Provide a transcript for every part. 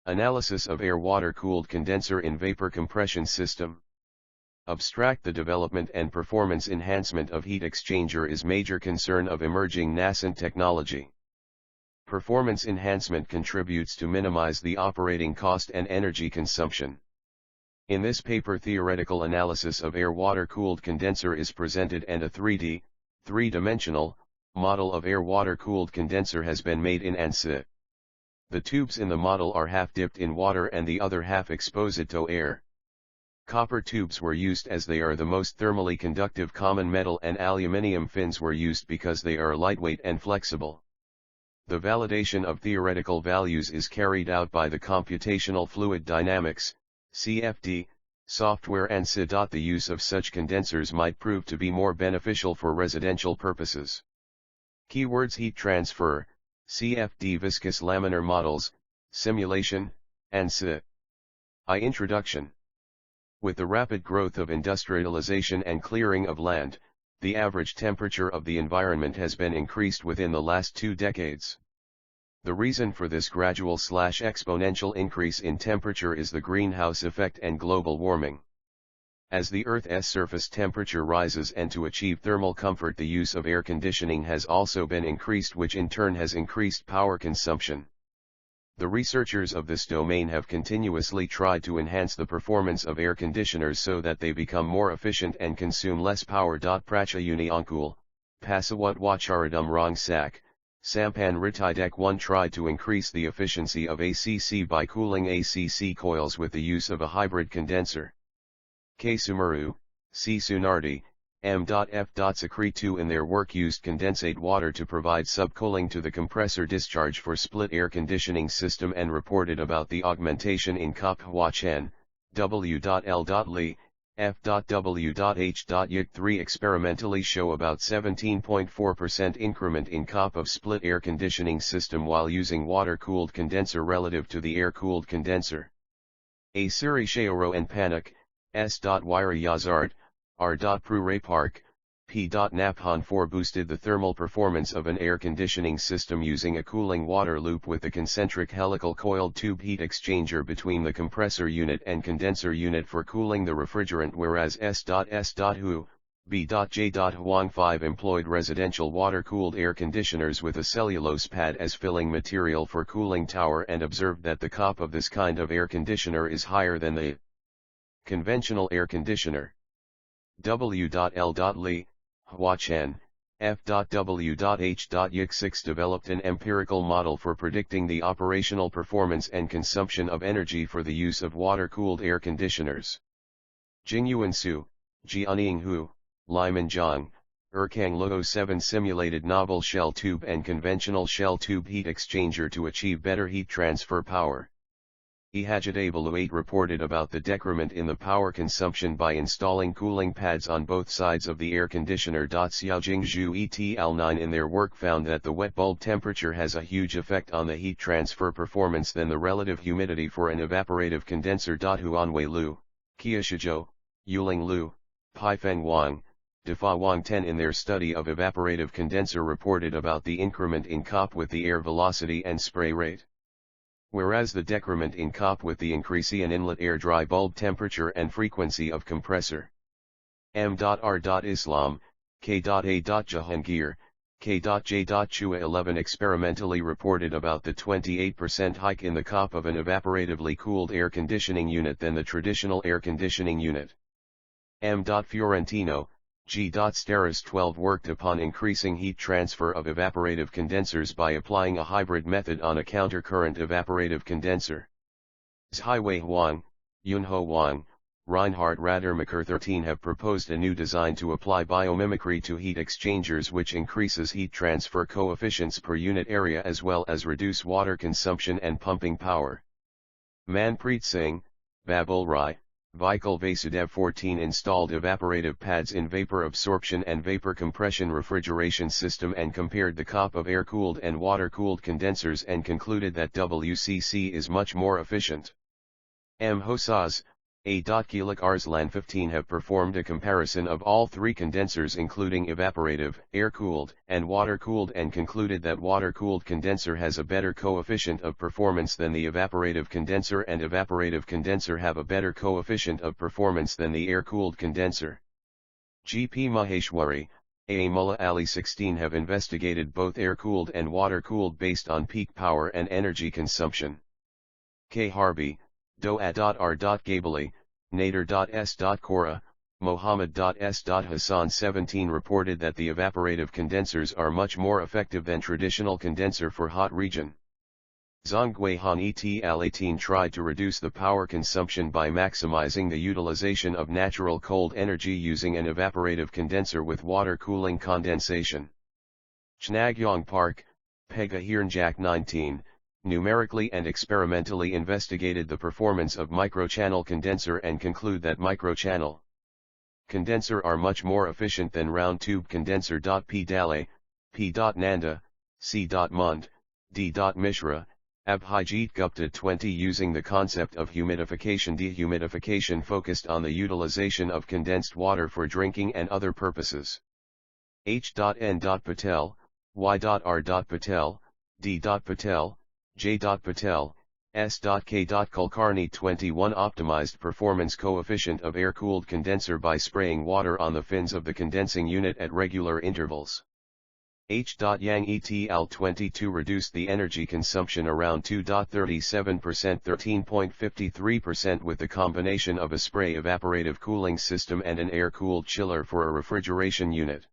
Analysis of air-water-cooled condenser in vapor compression system. Abstract: the development and performance enhancement of heat exchanger is major concern of emerging nascent technology. Performance enhancement contributes to minimize the operating cost and energy consumption. In this paper, theoretical analysis of air-water-cooled condenser is presented and a 3D, three-dimensional, model of air-water-cooled condenser has been made in ANSYS. The tubes in the model are half dipped in water and the other half exposed to air. Copper tubes were used as they are the most thermally conductive common metal, and aluminium fins were used because they are lightweight and flexible. The validation of theoretical values is carried out by the Computational Fluid Dynamics, CFD, software ANSYS. The use of such condensers might prove to be more beneficial for residential purposes. Keywords: heat transfer, CFD, viscous laminar models, simulation, ANSYS. Introduction. With the rapid growth of industrialization and clearing of land, the average temperature of the environment has been increased within the last 2 decades. The reason for this gradual/exponential increase in temperature is the greenhouse effect and global warming. As the Earth's surface temperature rises, and to achieve thermal comfort, the use of air conditioning has also been increased, which in turn has increased power consumption. The researchers of this domain have continuously tried to enhance the performance of air conditioners so that they become more efficient and consume less power. Prachayuni Ankul, Pasawat Wacharadum Rangsak, Sampan Ritidek 1 tried to increase the efficiency of ACC by cooling ACC coils with the use of a hybrid condenser. K. Sumaru, C. Sunardi, M.F. Sakri 2 in their work used condensate water to provide subcooling to the compressor discharge for split air conditioning system and reported about the augmentation in Kop Hwa-Chen, W.L. Li, F.W.H. Yik 3 experimentally show about 17.4% increment in Kop of split air conditioning system while using water-cooled condenser relative to the air-cooled condenser. A. Siri Sheoro and Panik, S. Wire Yazard, R. Pru Park, P. Naphan 4 boosted the thermal performance of an air conditioning system using a cooling water loop with the concentric helical coiled tube heat exchanger between the compressor unit and condenser unit for cooling the refrigerant, whereas S.Hu, B.J. Huang 5 employed residential water-cooled air conditioners with a cellulose pad as filling material for cooling tower and observed that the COP of this kind of air conditioner is higher than the conventional air conditioner. W.L. Li, Hwa-Chen, F.W.H. Yik 6 developed an empirical model for predicting the operational performance and consumption of energy for the use of water-cooled air conditioners. Jingyuan Su, Jianying Hu, Lyman Zhang, Erkang Luo 7 simulated novel shell tube and conventional shell tube heat exchanger to achieve better heat transfer power. Ehajadabalu 8 reported about the decrement in the power consumption by installing cooling pads on both sides of the air conditioner. Xiaojingzhu et al. 9 in their work found that the wet bulb temperature has a huge effect on the heat transfer performance than the relative humidity for an evaporative condenser. Huanwei Lu, Qiashizhou, Yuling Lu, Paifeng Wang, Defa Wang 10 in their study of evaporative condenser reported about the increment in COP with the air velocity and spray rate. Whereas the decrement in COP with the increase in inlet air dry bulb temperature and frequency of compressor. M.R. Islam, K.A. Jahangir, K.J. Chua 11 experimentally reported about the 28% hike in the COP of an evaporatively cooled air conditioning unit than the traditional air conditioning unit. M. Fiorentino, G. Steris 12 worked upon increasing heat transfer of evaporative condensers by applying a hybrid method on a countercurrent evaporative condenser. Zhiwei Huang, Yunho Wang, Reinhard Radermacher 13 have proposed a new design to apply biomimicry to heat exchangers, which increases heat transfer coefficients per unit area as well as reduce water consumption and pumping power. Manpreet Singh, Babul Rai, Vikal Vasudev 14 installed evaporative pads in vapor absorption and vapor compression refrigeration system and compared the COP of air-cooled and water-cooled condensers and concluded that WCC is much more efficient. M. Hosaz, A.Kilik Arslan 15 have performed a comparison of all three condensers including evaporative, air-cooled, and water-cooled and concluded that water-cooled condenser has a better coefficient of performance than the evaporative condenser and evaporative condenser have a better coefficient of performance than the air-cooled condenser. G.P. Maheshwari, A. Mullah Ali 16 have investigated both air-cooled and water-cooled based on peak power and energy consumption. K. Harbi, Doa.R. Gabali, Nader.S. Kora, Mohammed.S. Hussain 17 reported that the evaporative condensers are much more effective than traditional condenser for hot region. Zhongwei Han et al. 18 tried to reduce the power consumption by maximizing the utilization of natural cold energy using an evaporative condenser with water cooling condensation. Chnagyong Park, Pega Hirnjak 19, numerically and experimentally investigated the performance of microchannel condenser and conclude that microchannel condenser are much more efficient than round tube condenser. P. Dale, P. Nanda, C. Mund, D. Mishra, Abhijit Gupta 20 using the concept of humidification. Dehumidification focused on the utilization of condensed water for drinking and other purposes. H.N. Patel, Y.R. Patel, D. Patel, J. Patel, S.K. Kulkarni 21 optimized performance coefficient of air-cooled condenser by spraying water on the fins of the condensing unit at regular intervals. H. Yang et al. 22 reduced the energy consumption around 2.37% 13.53% with the combination of a spray evaporative cooling system and an air-cooled chiller for a refrigeration unit.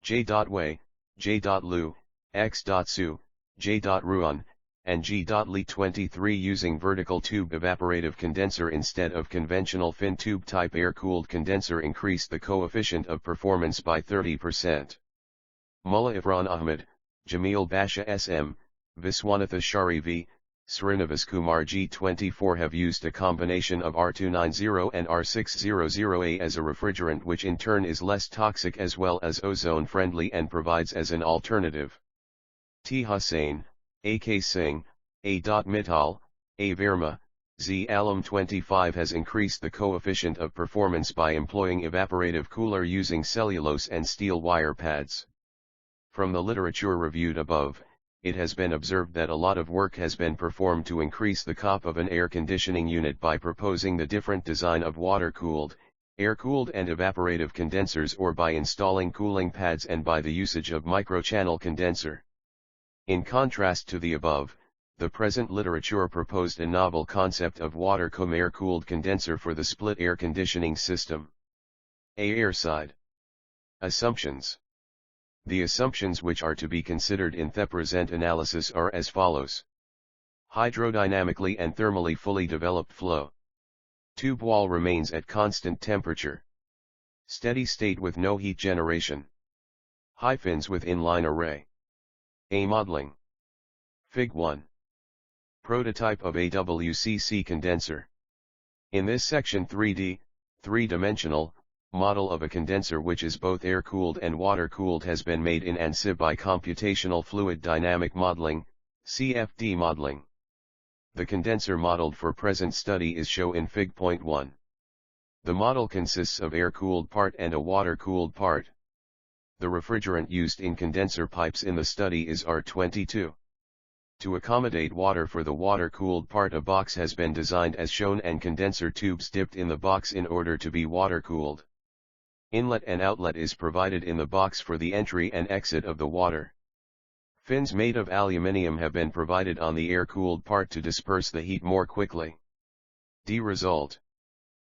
J. Wei, J. Liu, X. Su, J. Ruan, and G. Li 23 using vertical tube evaporative condenser instead of conventional fin tube type air-cooled condenser increased the coefficient of performance by 30%. Mullah Ifran Ahmed, Jamil Basha SM, Viswanatha Shari V, Srinivas Kumar G24 have used a combination of R290 and R600A as a refrigerant which in turn is less toxic as well as ozone friendly and provides as an alternative. T. Hussain, A.K. Singh, A. Mittal, A. Verma, Z. Alum 25 has increased the coefficient of performance by employing evaporative cooler using cellulose and steel wire pads. From the literature reviewed above, it has been observed that a lot of work has been performed to increase the COP of an air conditioning unit by proposing the different design of water-cooled, air-cooled and evaporative condensers or by installing cooling pads and by the usage of microchannel condenser. In contrast to the above, the present literature proposed a novel concept of water-cum air-cooled condenser for the split air conditioning system. A. Airside. Assumptions. The assumptions which are to be considered in the present analysis are as follows. Hydrodynamically and thermally fully developed flow. Tube wall remains at constant temperature. Steady state with no heat generation. High fins with inline array. A. Modeling. Fig. 1. Prototype of a WCC condenser. In this section 3D, three-dimensional, model of a condenser which is both air-cooled and water-cooled has been made in ANSYS by Computational Fluid Dynamic Modeling, CFD modeling. The condenser modeled for present study is shown in Fig. 1. The model consists of air-cooled part and a water-cooled part. The refrigerant used in condenser pipes in the study is R22. To accommodate water for the water-cooled part, a box has been designed as shown and condenser tubes dipped in the box in order to be water-cooled. Inlet and outlet is provided in the box for the entry and exit of the water. Fins made of aluminium have been provided on the air-cooled part to disperse the heat more quickly. D. Result.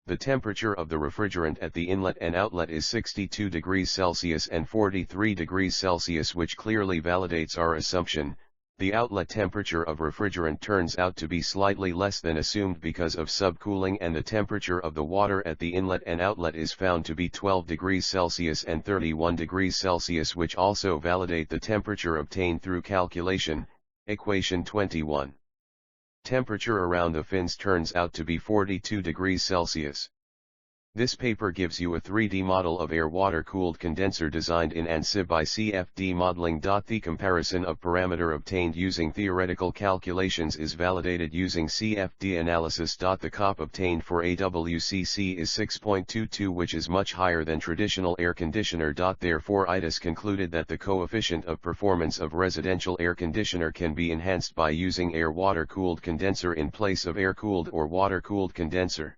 The temperature of the refrigerant at the inlet and outlet is 62 degrees Celsius and 43 degrees Celsius, which clearly validates our assumption. The outlet temperature of refrigerant turns out to be slightly less than assumed because of subcooling, and the temperature of the water at the inlet and outlet is found to be 12 degrees Celsius and 31 degrees Celsius, which also validate the temperature obtained through calculation, equation 21. Temperature around the fins turns out to be 42 degrees Celsius. This paper gives you a 3D model of air-water-cooled condenser designed in ANSYS by CFD modeling. The comparison of parameter obtained using theoretical calculations is validated using CFD analysis. The COP obtained for AWCC is 6.22, which is much higher than traditional air conditioner. Therefore IJERT concluded that the coefficient of performance of residential air conditioner can be enhanced by using air-water-cooled condenser in place of air-cooled or water-cooled condenser.